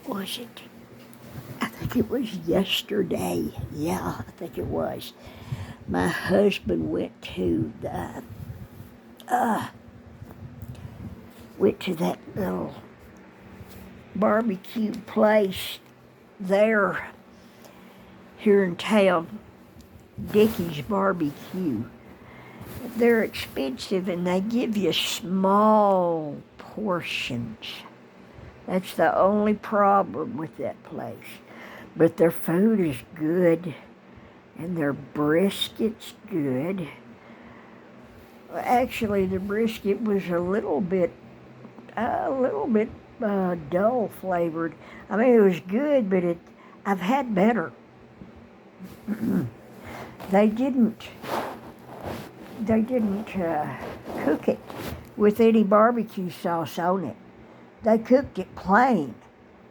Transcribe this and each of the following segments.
was it? I think it was yesterday. Yeah, I think it was. My husband went to that little barbecue place there here in town, Dickie's Barbecue. They're expensive and they give you small portions. That's the only problem with that place. But their food is good and their brisket's good. Actually, the brisket was a little bit dull flavored. I mean, it was good, but I've had better. They didn't cook it with any barbecue sauce on it. They cooked it plain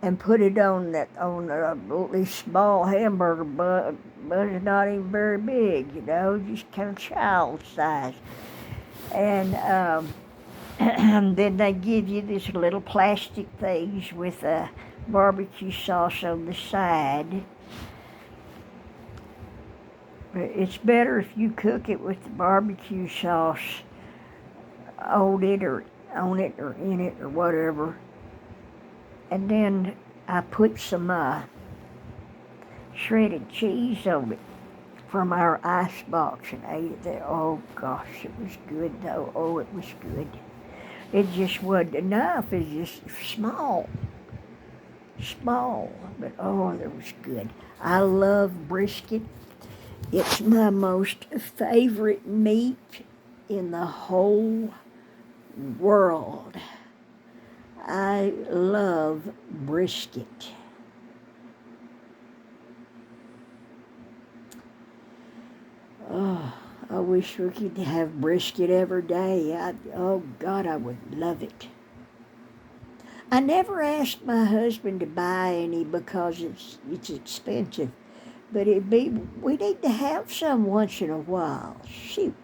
and put it on this small hamburger bun. But it's not even very big, just kind of child size. And and then they give you these little plastic things with barbecue sauce on the side. But it's better if you cook it with the barbecue sauce on it or in it or whatever. And then I put some shredded cheese on it from our ice box and ate it there. Oh gosh, it was good though. Oh, it was good. It just wasn't enough. It's just small, but oh, it was good. I love brisket. It's my most favorite meat in the whole world. I love brisket. Oh, I wish we could have brisket every day. Oh God, I would love it. I never asked my husband to buy any because it's expensive. But we need to have some once in a while. Shoot,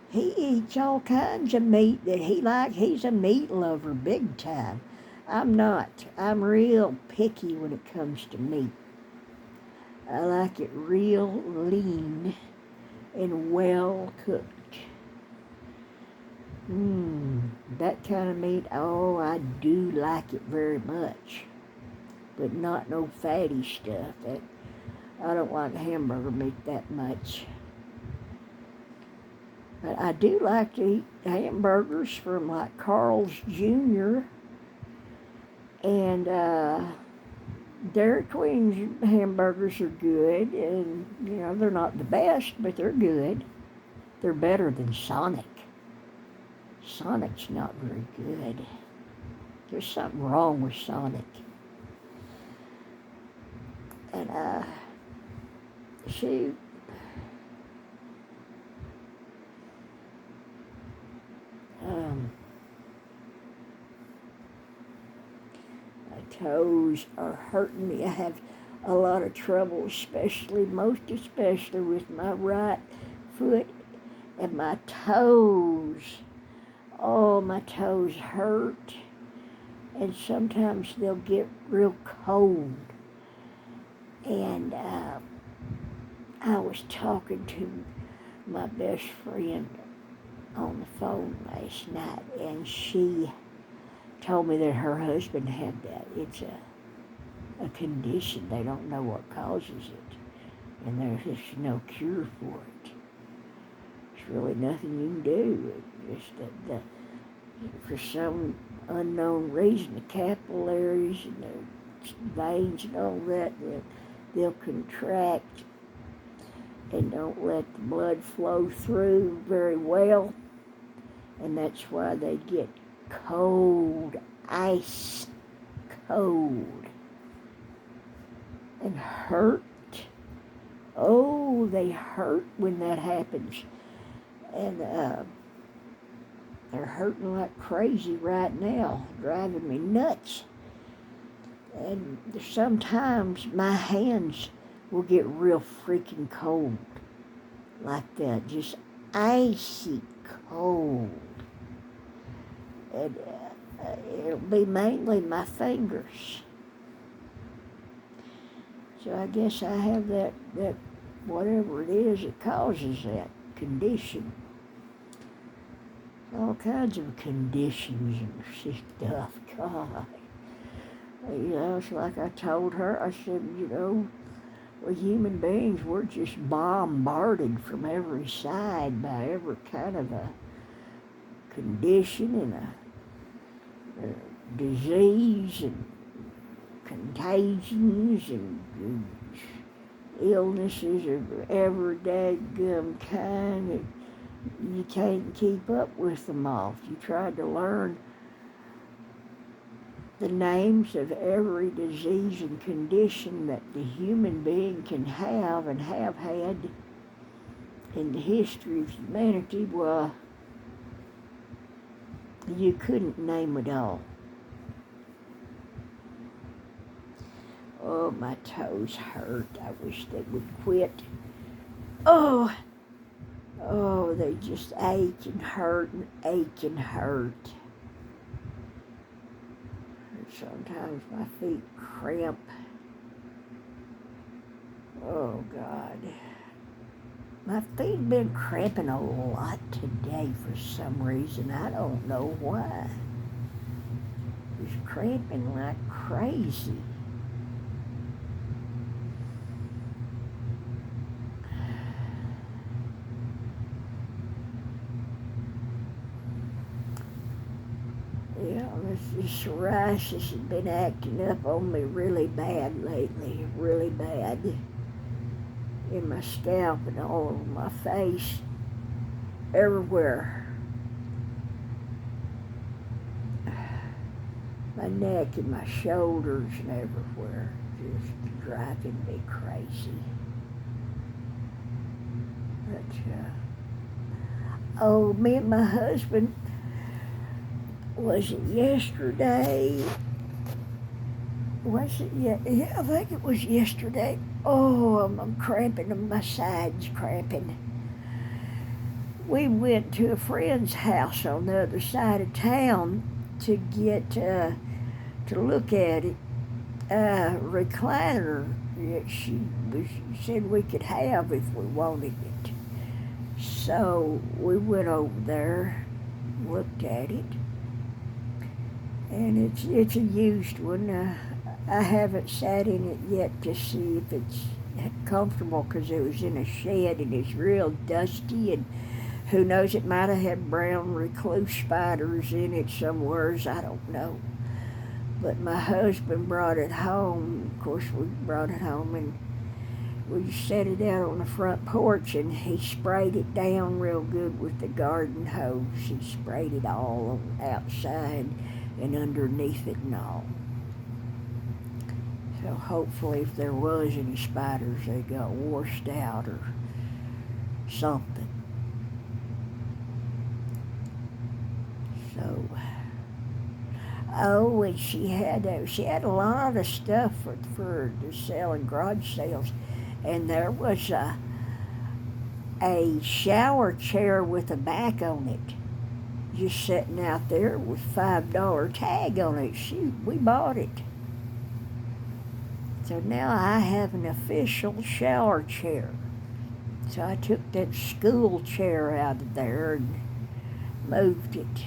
he eats all kinds of meat that he likes. He's a meat lover big time. I'm not. I'm real picky when it comes to meat. I like it real lean and well cooked. That kind of meat, oh, I do like it very much. But not no fatty stuff. I don't like hamburger meat that much. But I do like to eat hamburgers from like Carl's Jr. And Dairy Queen's hamburgers are good. And, they're not the best, but they're good. They're better than Sonic. Sonic's not very good. There's something wrong with Sonic. And, shoot. My toes are hurting me. I have a lot of trouble, most especially with my right foot and my toes. Oh, my toes hurt. And sometimes they'll get real cold. And I was talking to my best friend on the phone last night, and she told me that her husband had that. It's a condition. They don't know what causes it, and there's just no cure for it. There's really nothing you can do. It's just that for some unknown reason, the capillaries and the veins and all that, they'll contract and don't let the blood flow through very well. And that's why they get cold, ice cold, and hurt. Oh, they hurt when that happens. And they're hurting like crazy right now, driving me nuts. And sometimes my hands will get real freaking cold like that, just icy cold. And it'll be mainly my fingers. So I guess I have that whatever it is that causes that condition. All kinds of conditions and stuff. God. It's like I told her, I said, we human beings, we're just bombarded from every side by every kind of a condition and a disease and contagions and illnesses of every daggum kind that you can't keep up with them all. If you tried to learn the names of every disease and condition that the human being can have and have had in the history of humanity, well, you couldn't name it all. Oh, my toes hurt. I wish they would quit. Oh, they just ache and hurt and ache and hurt. And sometimes my feet cramp. Oh, God. My feet have been cramping a lot today for some reason. I don't know why. It's cramping like crazy. Yeah, this psoriasis has been acting up on me really bad lately, really bad. In my scalp and all over my face, everywhere. My neck and my shoulders and everywhere, just driving me crazy. But, me and my husband, was it yesterday? Was it? Yeah, I think it was yesterday. Oh, I'm cramping and my sides cramping. We went to a friend's house on the other side of town to get, to look at it, recliner that she said we could have if we wanted it. So we went over there, looked at it, and it's a used one. I haven't sat in it yet to see if it's comfortable because it was in a shed and it's real dusty, and who knows, it might have had brown recluse spiders in it somewheres, I don't know. But my husband brought it home. Of course, we brought it home and we set it out on the front porch, and he sprayed it down real good with the garden hose. He sprayed it all on the outside and underneath it and all. So hopefully if there was any spiders, they got washed out or something. So, and she had a lot of stuff for to sell in garage sales, and there was a shower chair with a back on it, just sitting out there with $5 tag on it. We bought it. So now I have an official shower chair. So I took that school chair out of there and moved it,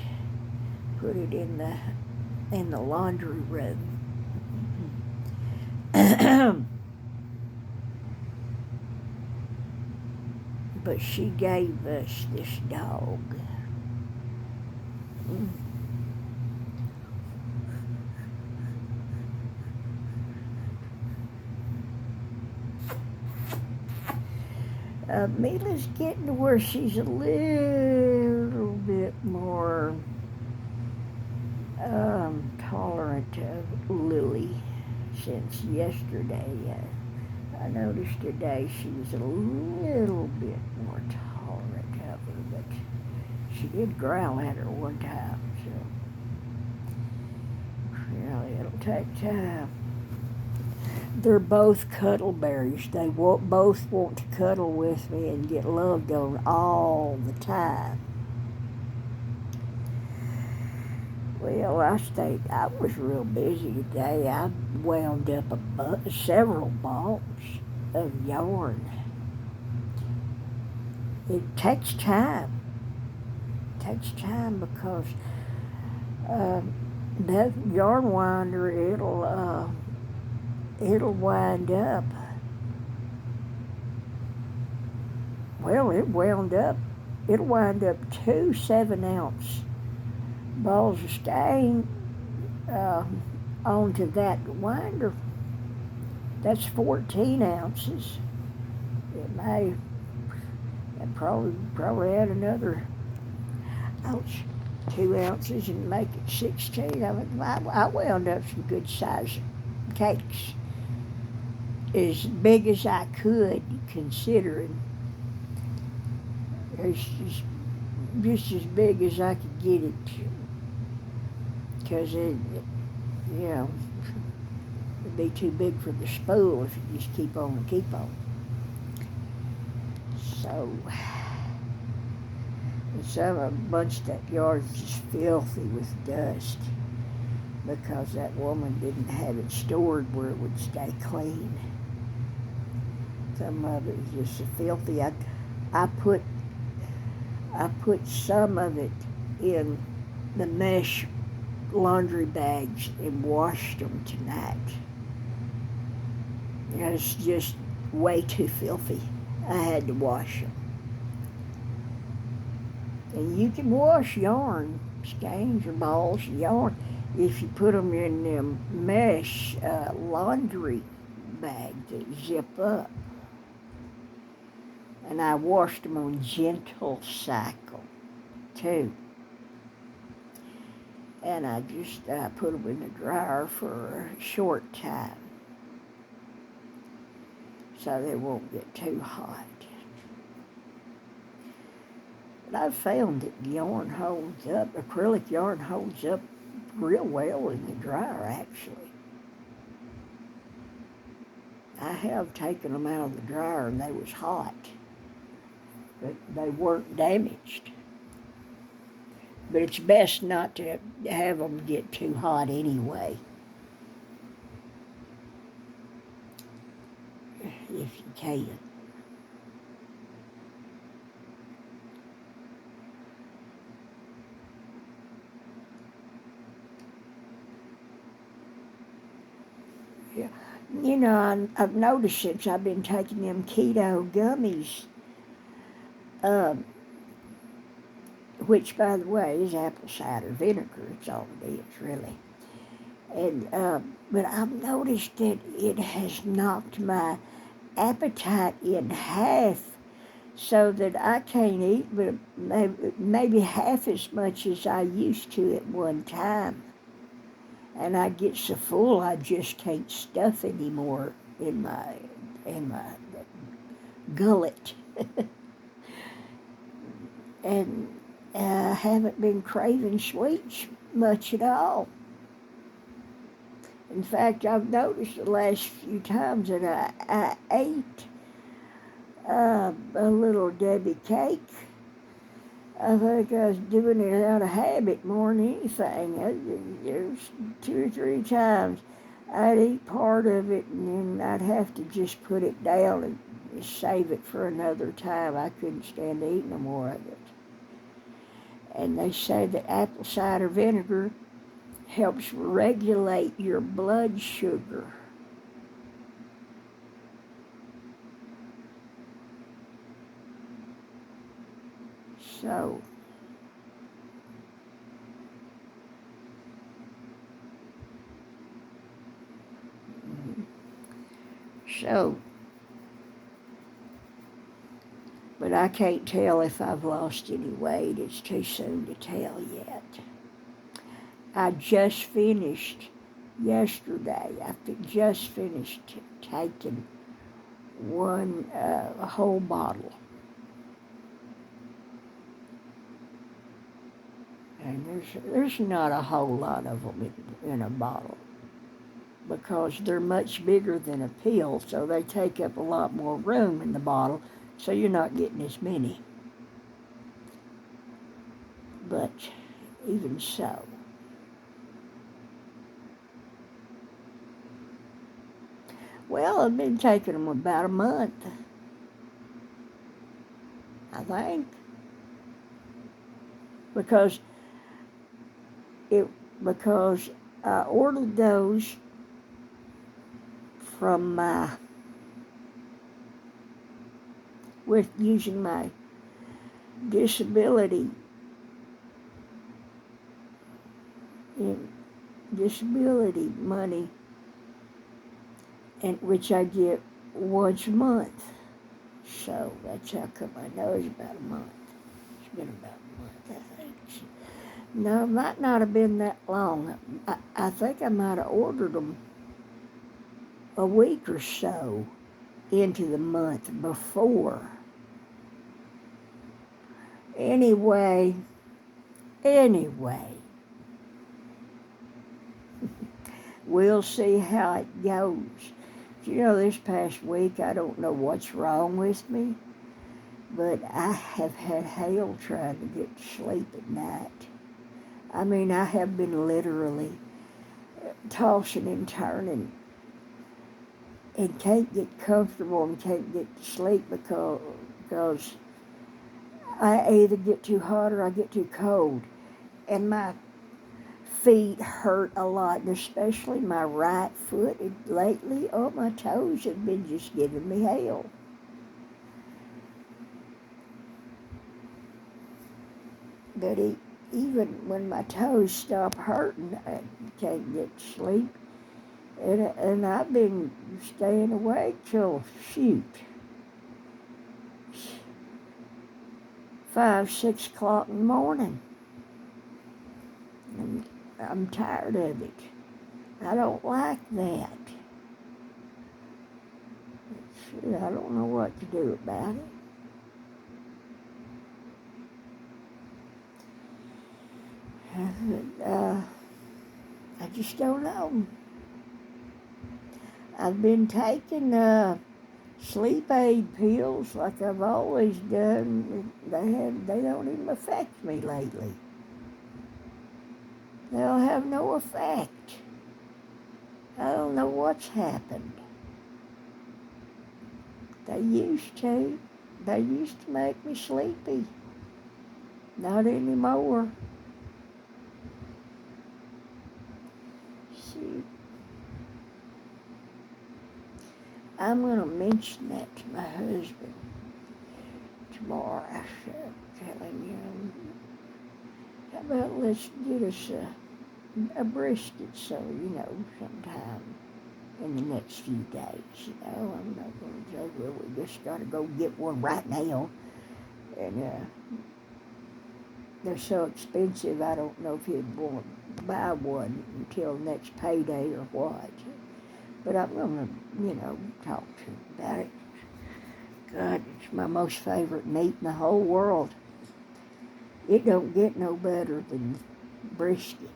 put it in the laundry room. But she gave us this dog. Mila's getting to where she's a little bit more tolerant of Lily since yesterday. I noticed today she was a little bit more tolerant of her, but she did growl at her one time, so it'll take time. They're both cuddle berries. They both want to cuddle with me and get loved on all the time. Well, I was real busy today. I wound up several balls of yarn. It takes time. It takes time because that yarn winder, it'll wind up. Well, it'll wind up 2 7-ounce balls of skein onto that winder. That's 14 ounces. It may probably add another 2 ounces and make it 16. I wound up some good sized cakes, as big as I could, considering it's just as big as I could get it, because it'd be too big for the spool if you just keep on and keep on. So, a bunch of that yard's just filthy with dust because that woman didn't have it stored where it would stay clean. Some of it was just filthy. I put some of it in the mesh laundry bags and washed them tonight. It's just way too filthy. I had to wash them. And you can wash yarn, skeins or balls of yarn, if you put them in them mesh laundry bags that zip up. And I washed them on gentle cycle, too. And I just put them in the dryer for a short time so they won't get too hot. But I've found that yarn holds up, acrylic yarn holds up real well in the dryer, actually. I have taken them out of the dryer and they was hot, but they weren't damaged. But it's best not to have them get too hot anyway, if you can. Yeah. I've noticed since I've been taking them keto gummies, which, by the way, is apple cider vinegar. It's all it is, really. And but I've noticed that it has knocked my appetite in half, so that I can't eat but maybe half as much as I used to at one time. And I get so full I just can't stuff anymore in my gullet. And I haven't been craving sweets much at all. In fact, I've noticed the last few times that I ate a little Debbie cake. I think I was doing it out of habit more than anything. There's 2 or 3 times I'd eat part of it and then I'd have to just put it down and save it for another time. I couldn't stand to eat no more of it. And they say that apple cider vinegar helps regulate your blood sugar. So, but I can't tell if I've lost any weight. It's too soon to tell yet. I just finished yesterday. Just finished taking a whole bottle. And there's not a whole lot of them in a bottle, because they're much bigger than a pill, so they take up a lot more room in the bottle, so you're not getting as many. But even so, Well, I've been taking them about a month, I think, because it because I ordered those from my with using my disability disability money, and which I get once a month. So that's how come I know it's about a month. It's been about a month, I think. No, it might not have been that long. I think I might have ordered them a week or so into the month before. Anyway, we'll see how it goes. This past week, I don't know what's wrong with me, but I have had hell trying to get to sleep at night. I mean, I have been literally tossing and turning and can't get comfortable and can't get to sleep because I either get too hot or I get too cold. And my feet hurt a lot, and especially my right foot. Lately, my toes have been just giving me hell. But even when my toes stop hurting, I can't get to sleep. And I've been staying awake till, 5, 6 o'clock in the morning. And I'm tired of it. I don't like that. I don't know what to do about it. I just don't know. I've been taking sleep aid pills like I've always done. They don't even affect me lately. They'll have no effect. I don't know what's happened. They used to. They used to make me sleepy. Not anymore. See, I'm going to mention that to my husband tomorrow. I said, telling him, how about let's get us a brisket sometime in the next few days. I'm not going to say, well, we just got to go get one right now. And they're so expensive, I don't know if he'd want to buy one until next payday or what. But I'm going to, talk to him about it. God, it's my most favorite meat in the whole world. It don't get no better than brisket.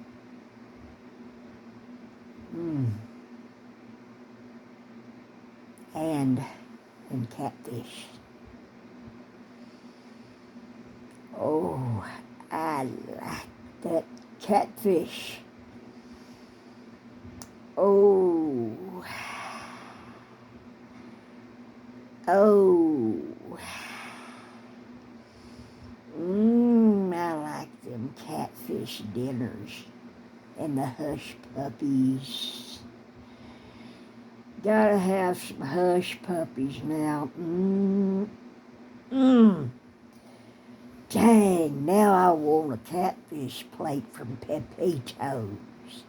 And catfish. Oh, I like that catfish. Oh. I like them catfish dinners and the hush puppies. Gotta have some hush puppies now. Dang, now I want a catfish plate from Pepito's.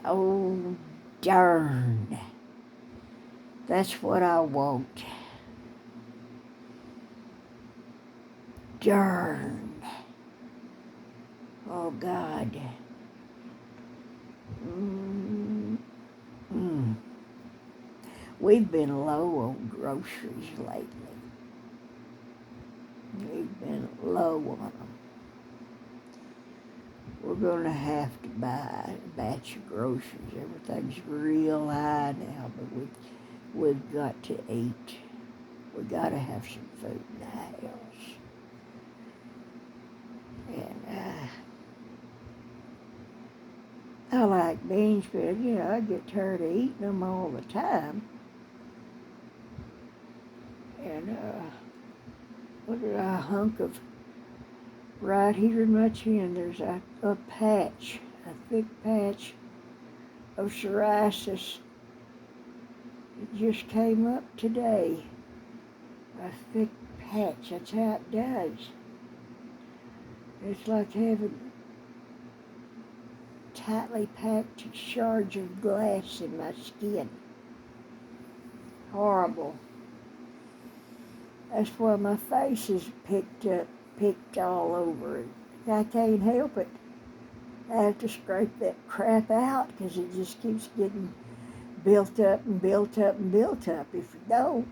Oh, darn. That's what I want. Darn. Oh, God. We've been low on groceries lately. We've been low on them. We're going to have to buy a batch of groceries. Everything's real high now, but we've got to eat. We've got to have some food in the house. And I like beans, but I get tired of eating them all the time. And look at a hunk of right here in my chin. There's a patch, a thick patch of psoriasis. It just came up today. A thick patch. That's how it does. It's like having tightly packed shards of glass in my skin. Horrible. That's why my face is picked all over it. I can't help it. I have to scrape that crap out because it just keeps getting built up and built up and built up. If you don't,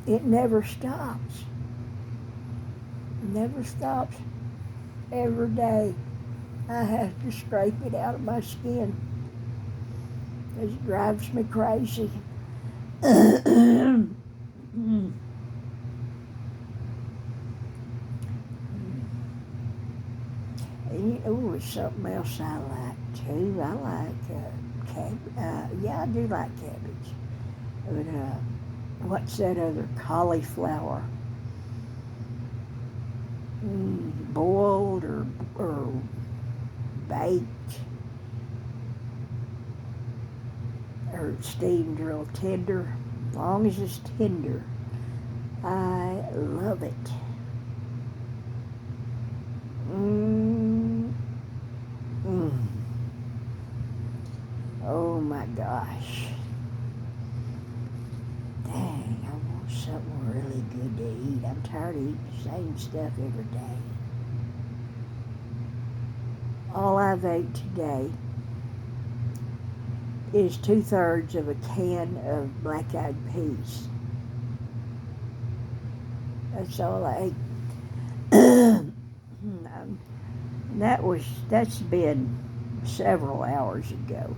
it never stops. Never stops. Every day I have to scrape it out of my skin. It drives me crazy. Oh, it's something else I like too. I like I do like cabbage. But what's that other cauliflower? Boiled or baked or steamed real tender. As long as it's tender, I love it. Oh my gosh. Dang, I want something really good to eat. I'm tired of eating the same stuff every day. All I've ate today is 2/3 of a can of black-eyed peas. That's all I ate. That's been several hours ago.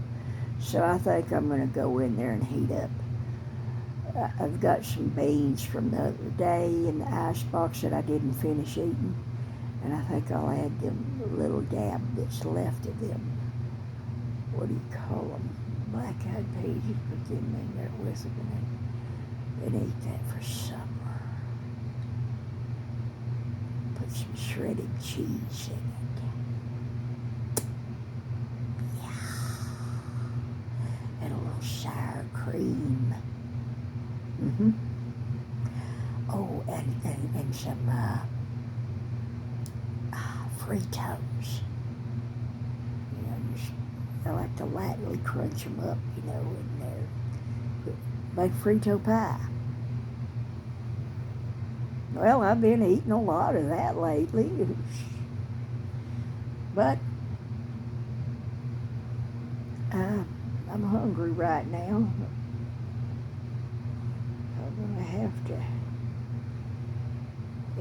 So I think I'm going to go in there and heat up. I've got some beans from the other day in the icebox that I didn't finish eating. And I think I'll add them a little dab that's left of them. What do you call them? Black-eyed peas. You put them in there with them and eat that for supper. Put some shredded cheese in it. Yeah. And a little sour cream. Oh, and some Fritos. I like to lightly crunch them up, in there. Like Frito pie. Well, I've been eating a lot of that lately. But I'm hungry right now. I'm going to have to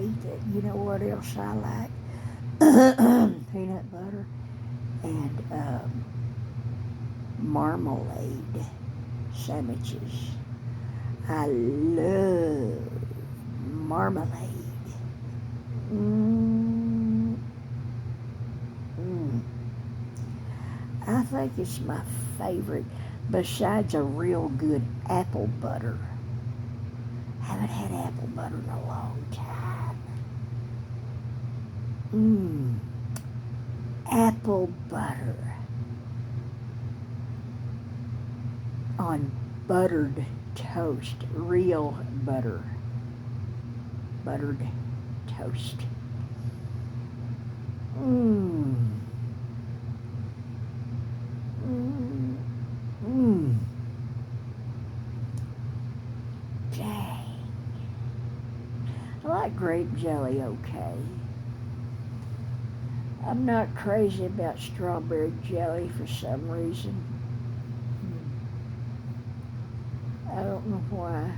eat that. You know what else I like? Peanut butter and marmalade sandwiches. I love marmalade. I think it's my favorite, besides a real good apple butter. Haven't had apple butter in a long time. Apple butter on buttered toast, real butter, buttered toast. Dang. I like grape jelly okay. I'm not crazy about strawberry jelly for some reason. I don't know why.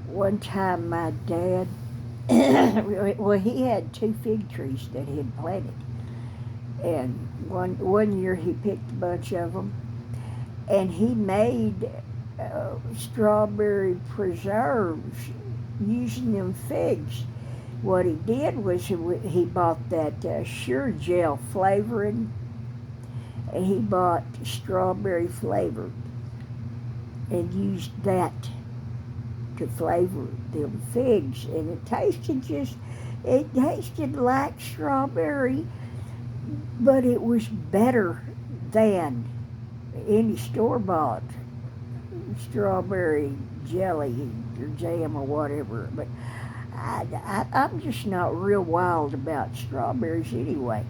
One time my dad, well, he had 2 fig trees that he had planted. And one year he picked a bunch of them. And he made strawberry preserves using them figs. What he did was he bought that Sure Gel flavoring, and he bought strawberry flavor and used that to flavor them figs, and it tasted like strawberry, but it was better than any store-bought strawberry jelly or jam or whatever. But I'm just not real wild about strawberries anyway.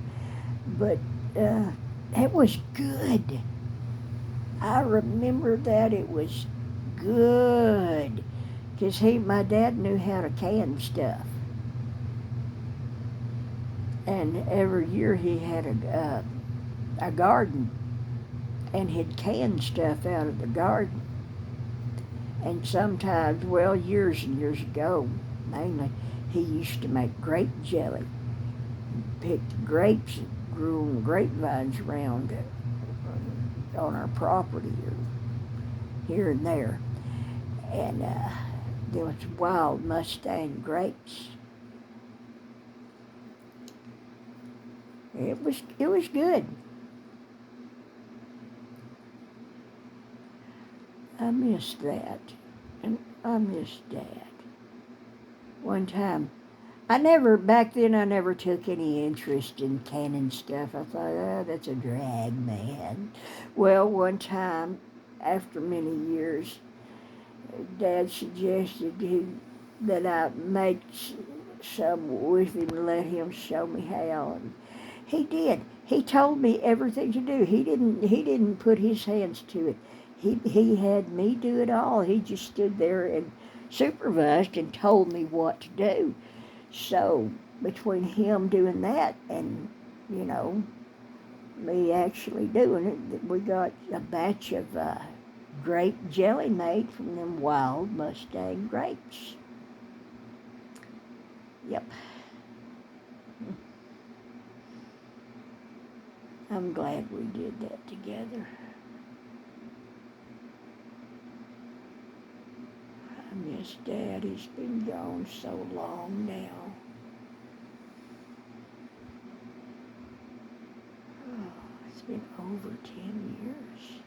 But it was good. I remember that it was good, because my dad knew how to can stuff, and every year he had a garden, and he'd can stuff out of the garden. And sometimes, well, years and years ago, mainly, he used to make grape jelly. Picked grapes and grew on grapevines around on our property or here and there. And there was wild Mustang grapes. It was good. I missed that. And I missed Dad. One time, back then I never took any interest in canning stuff. I thought, oh, that's a drag, man. Well, one time, after many years, Dad suggested that I make some with him and let him show me how. And he did. He told me everything to do. He didn't put his hands to it. He had me do it all. He just stood there and supervised and told me what to do. So between him doing that and, me actually doing it, we got a batch of grape jelly made from them wild Mustang grapes. Yep. I'm glad we did that together. I miss Dad. He's been gone so long now. Oh, it's been over 10 years.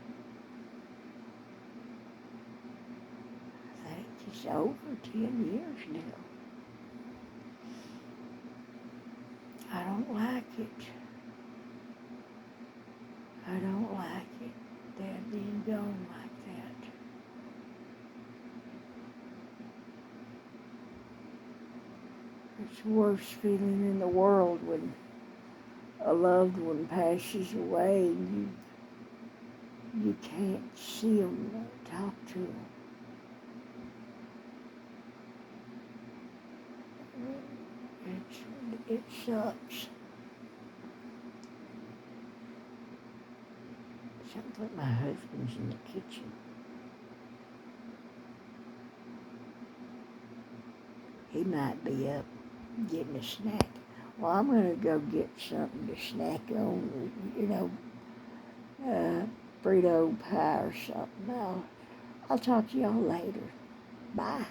I think it's over 10 years now. I don't like it. I don't like it, Dad being gone like that. It's the worst feeling in the world when a loved one passes away and you can't see them or talk to them. It sucks. Sounds like my husband's in the kitchen. He might be up getting a snack. Well, I'm going to go get something to snack on, Frito pie or something. I'll talk to y'all later. Bye.